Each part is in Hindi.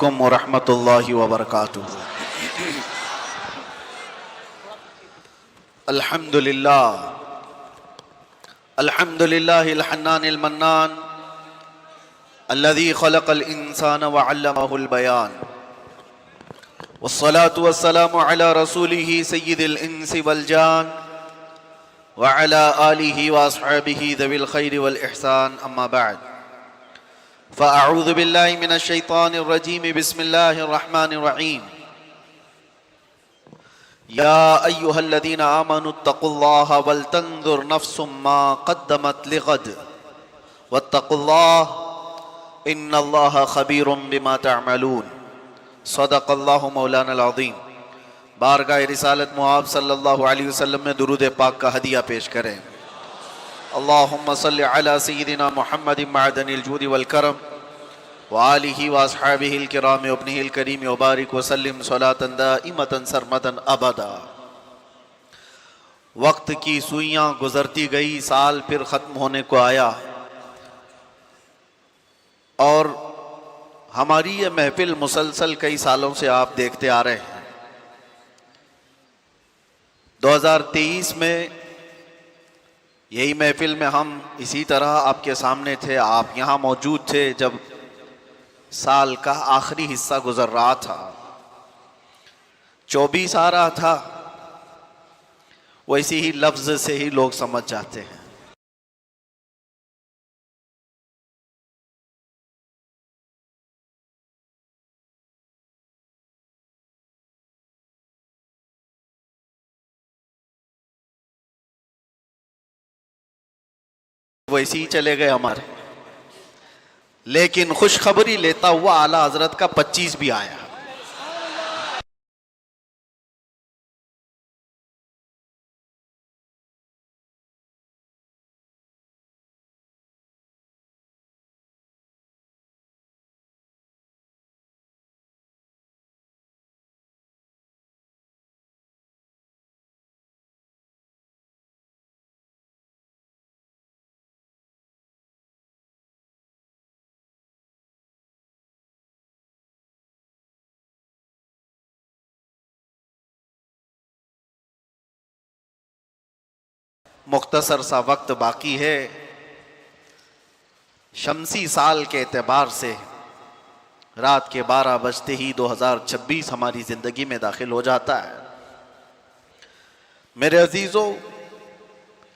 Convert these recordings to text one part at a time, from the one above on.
अलैकुम वरहमतुल्लाहि वबरकातुहू। अल्हम्दुलिल्लाह अल्हम्दुलिल्लाहिल हन्नानिल मन्नान अल्लज़ी खलक़ल इंसान व अल्लमहुल बयान वस्सलातु वस्सलामु अला रसूलिही सय्यिदिल इंसि वल जान व अला आलिहि व अस्हाबिहि ज़विल खैरि वल इहसान अम्मा बअद फ़अऊज़ु बिल्लाहि मिनश शैतानिर रजीम बिस्मिल्लाहिर रहमानिर रहीम। या अय्युहल्लज़ीना आमनुत्तक़ुल्लाह वल तंज़ुर नफ्सुम मा क़द्दमत लिग़द वत्तक़ुल्लाह इन्नल्लाह ख़बीरुम बिमा तअमलून। सदक़ल्लाहु मौलानल अज़ीम। बारगाह रिसालत मुआब सल्लल्लाहु अलैहि वसल्लम में दुरूद पाक का हदिया पेश करें। अल्लाहुम्मा सल्लि अला सय्यिदिना मुहम्मदिन मअदनिल जूदि वल करम व आलिहि व अस्हाबिहिल किराम व इब्निहिल करीम व बारिक व सल्लिम सलातन दाइमतन सरमदन अबदा। वक्त की सुइयां गुजरती गई, साल फिर ख़त्म होने को आया और हमारी ये महफिल मुसलसल कई सालों से आप देखते आ रहे हैं। 2023 में यही महफिल में हम इसी तरह आपके सामने थे, आप यहाँ मौजूद थे जब साल का आखिरी हिस्सा गुजर रहा था, 24 आ रहा था। वैसे ही लफ्ज से ही लोग समझ जाते हैं। वैसे ही चले गए हमारे, लेकिन खुशखबरी लेता हुआ आला हजरत का 25 भी आया। मुख्तसर सा वक्त बाकी है। शमसी साल के एतबार से रात के 12 बजते ही 2026 हमारी जिंदगी में दाखिल हो जाता है। मेरे अजीजों,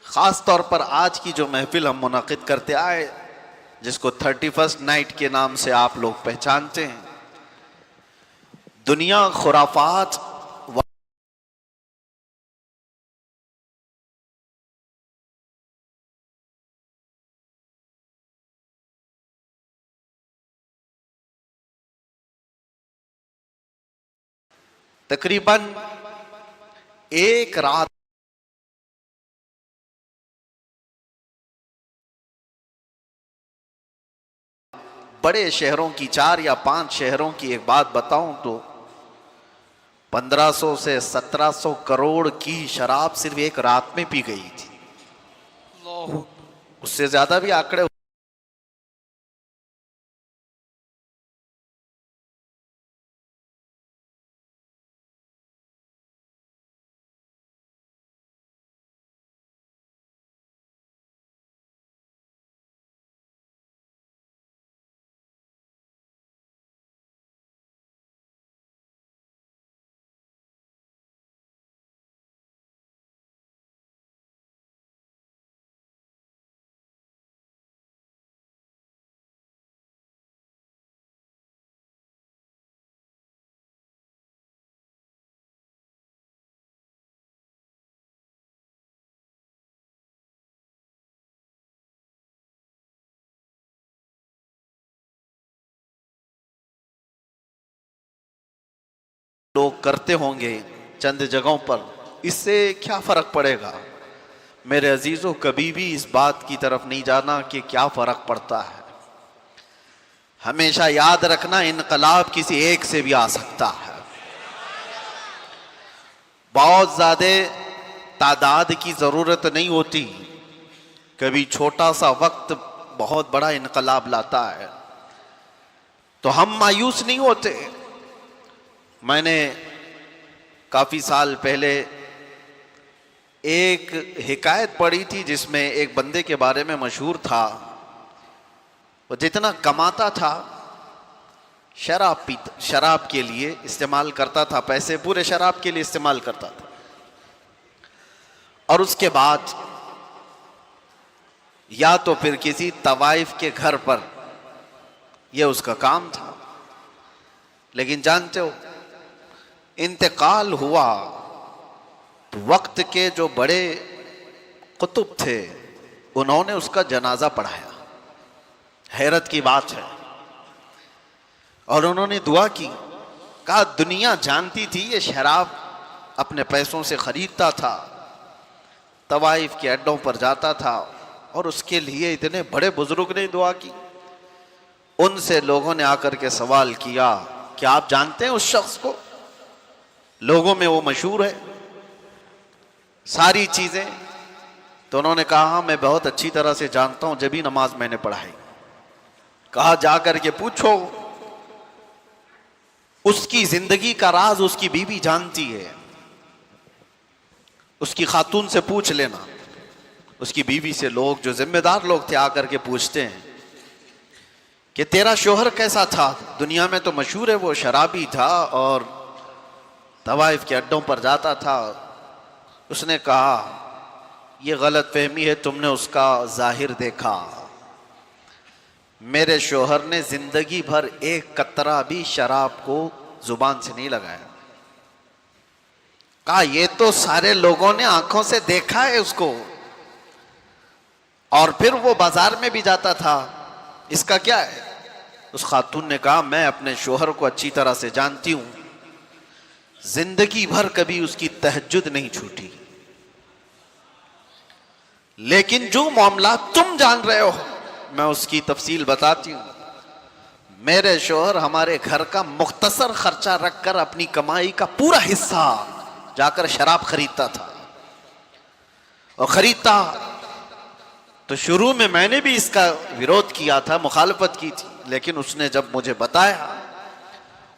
खास तौर पर आज की जो महफिल हम मुनाकिद करते आए, जिसको 31st नाइट के नाम से आप लोग पहचानते हैं, दुनिया खुराफात तकरीबन एक रात बड़े शहरों की, 4 या 5 शहरों की एक बात बताऊं तो 1500 से 1700 करोड़ की शराब सिर्फ एक रात में पी गई थी। उससे ज्यादा भी आंकड़े लोग करते होंगे चंद जगहों पर, इससे क्या फर्क पड़ेगा? मेरे अजीजों, कभी भी इस बात की तरफ नहीं जाना कि क्या फर्क पड़ता है। हमेशा याद रखना, इनकलाब किसी एक से भी आ सकता है। बहुत ज्यादा तादाद की जरूरत नहीं होती, कभी छोटा सा वक्त बहुत बड़ा इनकलाब लाता है। तो हम मायूस नहीं होते। मैंने काफी साल पहले एक हिकायत पढ़ी थी जिसमें एक बंदे के बारे में मशहूर था, वो जितना कमाता था शराब के लिए इस्तेमाल करता था, पैसे पूरे शराब के लिए इस्तेमाल करता था। और उसके बाद या तो फिर किसी तवाइफ के घर पर, यह उसका काम था। लेकिन जानते हो, इंतकाल हुआ तो वक्त के जो बड़े कुतुब थे उन्होंने उसका जनाजा पढ़ाया। हैरत की बात है। और उन्होंने दुआ की, कहा दुनिया जानती थी ये शराब अपने पैसों से खरीदता था, तवाइफ के अड्डों पर जाता था, और उसके लिए इतने बड़े बुजुर्ग ने दुआ की। उनसे लोगों ने आकर के सवाल किया, क्या आप जानते हैं उस शख्स को? लोगों में वो मशहूर है सारी चीजें। तो उन्होंने कहा, हाँ मैं बहुत अच्छी तरह से जानता हूं, जब भी नमाज मैंने पढ़ाई। कहा जाकर के पूछो, उसकी जिंदगी का राज उसकी बीवी जानती है, उसकी खातून से पूछ लेना। उसकी बीवी से लोग, जो जिम्मेदार लोग थे, आकर के पूछते हैं कि तेरा शोहर कैसा था? दुनिया में तो मशहूर है वो शराबी था और तवाइफ के अड्डों पर जाता था। उसने कहा, यह गलत फहमी है, तुमने उसका जाहिर देखा। मेरे शोहर ने जिंदगी भर एक कतरा भी शराब को जुबान से नहीं लगाया। कहा, ये तो सारे लोगों ने आंखों से देखा है उसको, और फिर वो बाजार में भी जाता था, इसका क्या है? उस खातून ने कहा, मैं अपने शोहर को अच्छी तरह से जानती हूं, जिंदगी भर कभी उसकी तहज्जुद नहीं छूटी। लेकिन जो मामला तुम जान रहे हो, मैं उसकी तफसील बताती हूं। मेरे शोहर हमारे घर का मुख्तसर खर्चा रखकर अपनी कमाई का पूरा हिस्सा जाकर शराब खरीदता था। और खरीदता तो शुरू में मैंने भी इसका विरोध किया था, मुखालफत की थी, लेकिन उसने जब मुझे बताया,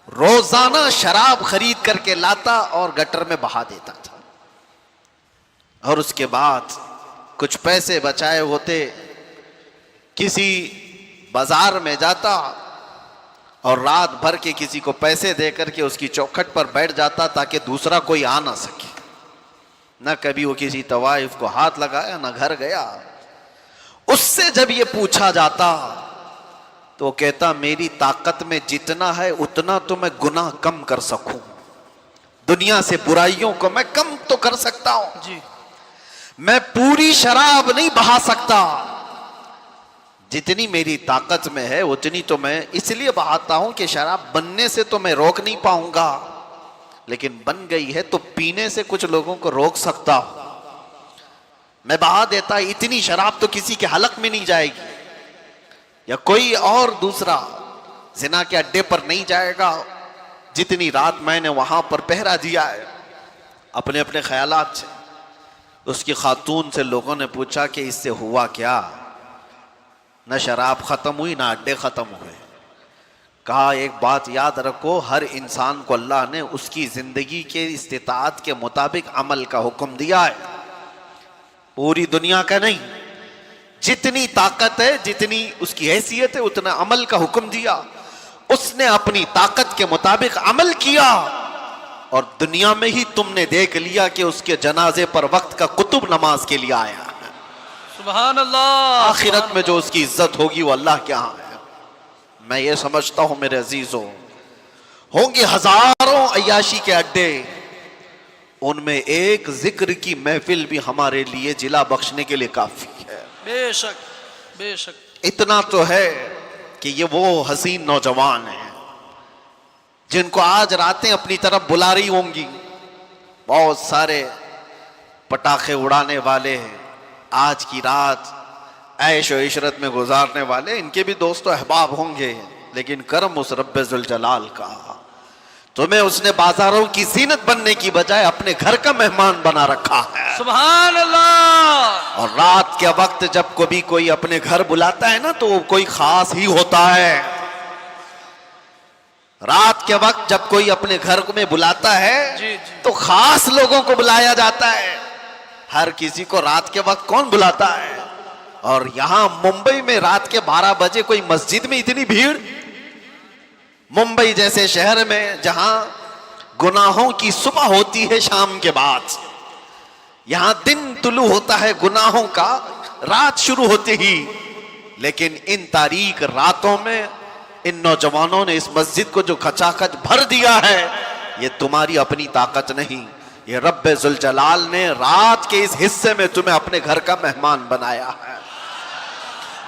रोजाना शराब खरीद करके लाता और गटर में बहा देता था। और उसके बाद कुछ पैसे बचाए होते, किसी बाजार में जाता और रात भर के किसी को पैसे देकर के उसकी चौखट पर बैठ जाता ताकि दूसरा कोई आ ना सके। न कभी वो किसी तवाइफ को हाथ लगाया, न घर गया। उससे जब ये पूछा जाता तो वो कहता, मेरी ताकत में जितना है उतना तो मैं गुनाह कम कर सकूं, दुनिया से बुराइयों को मैं कम तो कर सकता हूं जी, मैं पूरी शराब नहीं बहा सकता, जितनी मेरी ताकत में है उतनी तो मैं इसलिए बहाता हूं कि शराब बनने से तो मैं रोक नहीं पाऊंगा, लेकिन बन गई है तो पीने से कुछ लोगों को रोक सकता हूं। मैं बहा देता, इतनी शराब तो किसी के हलक में नहीं जाएगी, या कोई और दूसरा जिना के अड्डे पर नहीं जाएगा, जितनी रात मैंने वहां पर पहरा दिया है। अपने अपने ख्यालात से उसकी खातून से लोगों ने पूछा कि इससे हुआ क्या? न शराब खत्म हुई, ना अड्डे खत्म हुए। कहा, एक बात याद रखो, हर इंसान को अल्लाह ने उसकी जिंदगी के इस्तिताअत के मुताबिक अमल का हुक्म दिया है, पूरी दुनिया का नहीं। जितनी ताकत है, जितनी उसकी हैसियत है, उतना अमल का हुक्म दिया। उसने अपनी ताकत के मुताबिक अमल किया और दुनिया में ही तुमने देख लिया कि उसके जनाजे पर वक्त का कुतुब नमाज के लिए आया। सुभान अल्लाह। आखिरत में जो उसकी इज्जत होगी वो अल्लाह के यहाँ है। मैं ये समझता हूं मेरे अजीजों, होंगे हजारों अय्याशी के अड्डे, उनमें एक जिक्र की महफिल भी हमारे लिए जिला बख्शने के लिए काफी है। बेशक बेशक। इतना तो है कि ये वो हसीन नौजवान हैं जिनको आज रातें अपनी तरफ बुला रही होंगी, बहुत सारे पटाखे उड़ाने वाले हैं, आज की रात ऐश और इशरत में गुजारने वाले, इनके भी दोस्तों अहबाब होंगे, लेकिन करम उस रब्बे जुल जलाल का, तुम्हें उसने बाजारों की जीनत बनने की बजाय अपने घर का मेहमान बना रखा है। सुभान अल्लाह। और रात के वक्त जब कभी कोई अपने घर बुलाता है ना, तो वो कोई खास ही होता है। रात के वक्त जब कोई अपने घर में बुलाता है जी, जी। तो खास लोगों को बुलाया जाता है। हर किसी को रात के वक्त कौन बुलाता है? और यहां मुंबई में रात के 12 बजे कोई मस्जिद में इतनी भीड़, मुंबई जैसे शहर में जहां गुनाहों की सुबह होती है शाम के बाद, यहां दिन तुलू होता है गुनाहों का रात शुरू होते ही। लेकिन इन तारीख रातों में इन नौजवानों ने इस मस्जिद को जो खचाखच भर दिया है, ये तुम्हारी अपनी ताकत नहीं, ये रब्बे जुल जलाल ने रात के इस हिस्से में तुम्हें अपने घर का मेहमान बनाया है।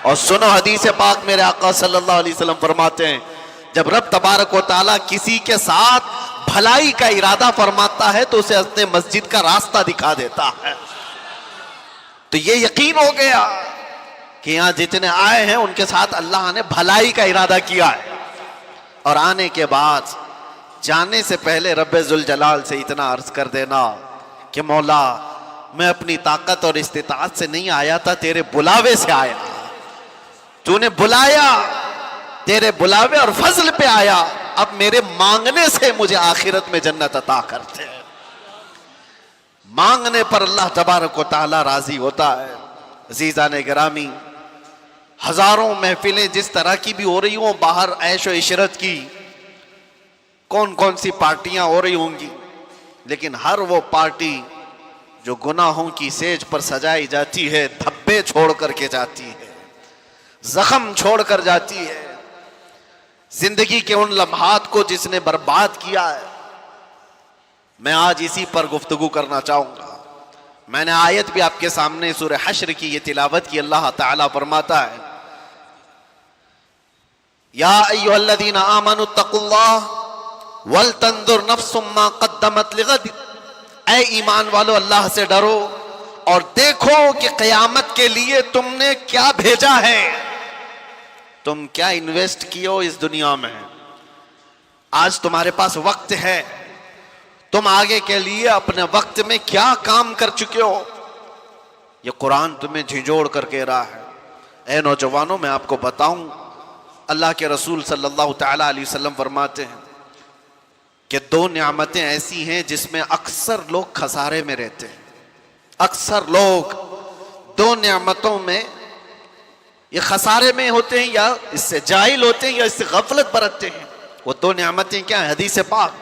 और सुनो हदीस पाक, मेरे आका सल्लल्लाहु अलैहि वसल्लम फरमाते हैं, जब रब तबारक व तआला किसी के साथ भलाई का इरादा फरमाता है तो उसे अपने मस्जिद का रास्ता दिखा देता है। तो ये यकीन हो गया कि यहां जितने आए हैं उनके साथ अल्लाह ने भलाई का इरादा किया है। और आने के बाद जाने से पहले रब्बे जुल जलाल से इतना अर्ज कर देना कि मौला, मैं अपनी ताकत और इस्तिताअत से नहीं आया था, तेरे बुलावे से आया। तूने बुलाया, तेरे बुलावे और फजल पे आया, अब मेरे मांगने से मुझे आखिरत में जन्नत अता करते हैं। मांगने पर अल्लाह तबारक व तआला राजी होता है। अज़ीज़ान गिरामी, हजारों महफिलें जिस तरह की भी हो रही हों बाहर, ऐशो इशरत की, कौन कौन सी पार्टियां हो रही होंगी, लेकिन हर वो पार्टी जो गुनाहों की सेज पर सजाई जाती है, धब्बे छोड़ करके जाती है, जख्म छोड़ कर जाती है। जिंदगी के उन लम्हात को जिसने बर्बाद किया है, मैं आज इसी पर गुफ्तगू करना चाहूंगा। मैंने आयत भी आपके सामने सूरह हश्र की ये तिलावत की। अल्लाह ताला फरमाता है, या अय्युहल्लज़ीना आमनु तक़ुल्लाह वल तंजुर नफ्सुम मा क़द्दमत लिग़द। ऐ ईमान वालो, अल्लाह से डरो और देखो कि क़यामत के लिए तुमने क्या भेजा है, तुम क्या इन्वेस्ट किए हो इस दुनिया में। आज तुम्हारे पास वक्त है, तुम आगे के लिए अपने वक्त में क्या काम कर चुके हो, ये कुरान तुम्हें झिझोड़ कर कह रहा है। ऐ नौजवानों, मैं आपको बताऊं, अल्लाह के रसूल सल्लल्लाहु तआला अलैहि वसल्लम फरमाते हैं कि दो नियामतें ऐसी हैं जिसमें अक्सर लोग खसारे में रहते हैं। अक्सर लोग दो नियामतों में ये खसारे में होते हैं, या इससे जाहिल होते हैं, या इससे गफलत बरतते हैं। वो दो नियामतें क्या है? हदीस पाक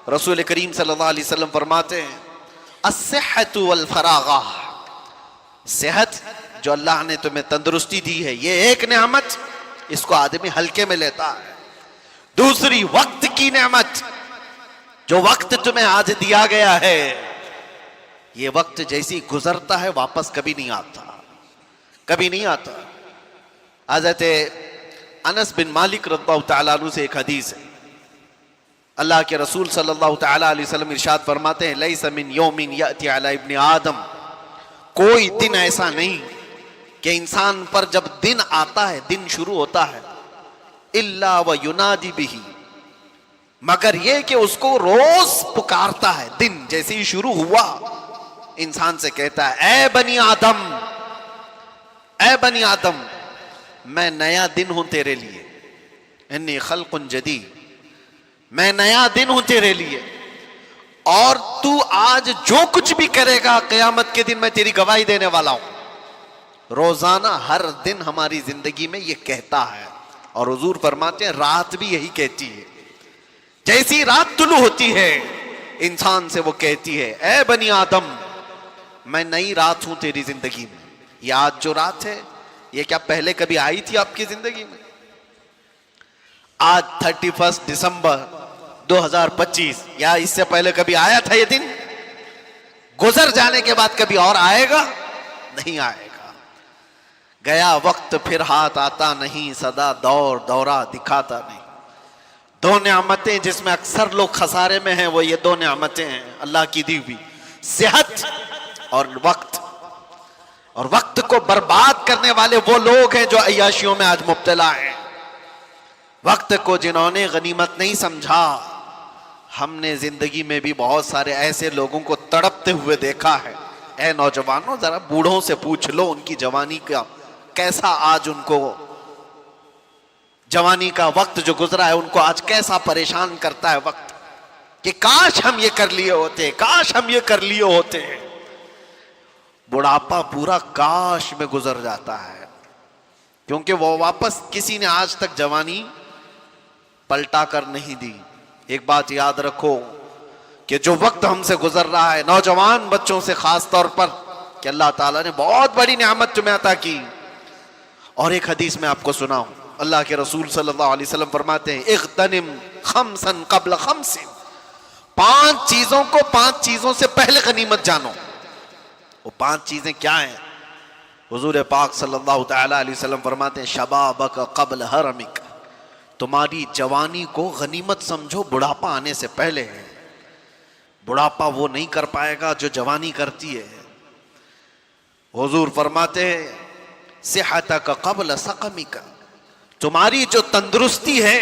रसूल करीम सल्लल्लाहु अलैहि वसल्लम फरमाते हैं, अस्सिहतु वल फरागा। सेहत जो अल्लाह ने तुम्हें तंदुरुस्ती दी है, ये एक नेमत, इसको आदमी हल्के में लेता है। दूसरी वक्त की नेमत, जो वक्त तुम्हें आज दिया गया है, ये वक्त जैसी गुजरता है वापस कभी नहीं आता, कभी नहीं आता। हज़रत अनस बिन मालिक रज़ियल्लाहु तआला अन्हु से एक हदीस है। अल्लाह के रसूल सल्लल्लाहु तआला अलैहि वसल्लम इरशाद फरमाते हैं, लैसा मिन यौमिन याती अला इब्न आदम। कोई दिन ऐसा नहीं कि इंसान पर जब दिन आता है, दिन शुरू होता है, इल्ला व युनादी बिही, मगर ये कि उसको रोज पुकारता है। दिन जैसे ही शुरू हुआ, इंसान से कहता है, ए बनी आदम, ए बनी आदम, मैं नया दिन हूं तेरे लिए, इन्नी खल्कुन जदीद, मैं नया दिन हूं तेरे लिए, और तू आज जो कुछ भी करेगा क़यामत के दिन मैं तेरी गवाही देने वाला हूं। रोजाना हर दिन हमारी जिंदगी में ये कहता है। और हुजूर फरमाते हैं, रात भी यही कहती है। जैसी रात तुलू होती है, इंसान से वो कहती है, ए बनी आदम, मैं नई रात हूं तेरी जिंदगी में। ये आज जो रात है, ये क्या पहले कभी आई थी आपकी जिंदगी में? आज 31 दिसंबर 2025, या इससे पहले कभी आया था ये दिन? गुजर जाने के बाद कभी और आएगा? नहीं आएगा। गया वक्त फिर हाथ आता नहीं, सदा दौर दौरा दिखाता नहीं। दो नियामतें जिसमें अक्सर लोग खसारे में हैं, वो ये दो नियामतें हैं अल्लाह की दी हुई, सेहत और वक्त। और वक्त को बर्बाद करने वाले वो लोग हैं जो अय्याशियों में आज मुब्तला हैं। वक्त को जिन्होंने गनीमत नहीं समझा। हमने जिंदगी में भी बहुत सारे ऐसे लोगों को तड़पते हुए देखा है। ऐ नौजवानों, जरा बूढ़ों से पूछ लो उनकी जवानी का कैसा आज उनको जवानी का वक्त जो गुजरा है उनको आज कैसा परेशान करता है वक्त, कि काश हम ये कर लिए होते, काश हम ये कर लिए होते। बुढ़ापा पूरा काश में गुजर जाता है, क्योंकि वो वापस किसी ने आज तक जवानी पलटा कर नहीं दी। एक बात याद रखो कि जो वक्त हमसे गुजर रहा है, नौजवान बच्चों से खास तौर पर, कि अल्लाह ताला ने बहुत बड़ी नेमत तुम्हें अता की। और एक हदीस में आपको सुनाऊं, अल्लाह के रसूल सल्लल्लाहु अलैहि वसल्लम फरमाते हैं, इग़्तनिम खम्सन क़ब्ल खम्सिन, 5 चीजों को 5 चीजों से पहले गनीमत जानो। वो 5 चीजें क्या हैं? हुजूर पाक सल्लल्लाहु तआला अलैहि वसल्लम फरमाते हैं, शबाबक क़ब्ल हरमिक, तुम्हारी जवानी को गनीमत समझो, बुढ़ापा आने से पहले है। बुढ़ापा वो नहीं कर पाएगा जो जवानी करती है। हुजूर फरमाते हैं, सेहतक क़ब्ल सक़मिक, तुम्हारी जो तंदुरुस्ती है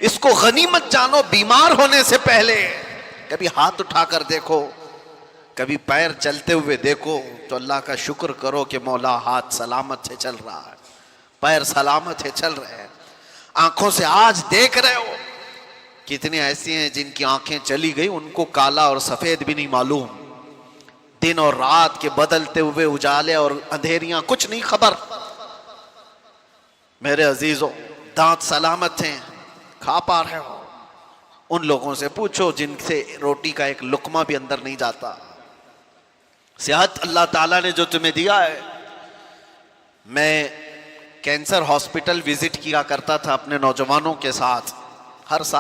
इसको गनीमत जानो, बीमार होने से पहले। कभी हाथ उठाकर देखो, कभी पैर चलते हुए देखो तो अल्लाह का शुक्र करो कि मौला हाथ सलामत से चल रहा है, पैर सलामत है, चल रहे हैं। आंखों से आज देख रहे हो, कितने ऐसी हैं जिनकी आंखें चली गई, उनको काला और सफेद भी नहीं मालूम, दिन और रात के बदलते हुए उजाले और अंधेरियां कुछ नहीं खबर। मेरे अजीजों, दांत सलामत हैं, खा पा रहे हो। उन लोगों से पूछो जिनसे रोटी का एक लुकमा भी अंदर नहीं जाता। सेहत अल्लाह ताला ने जो तुम्हें दिया है। मैं कैंसर हॉस्पिटल विजिट किया करता था अपने नौजवानों के साथ हर साल।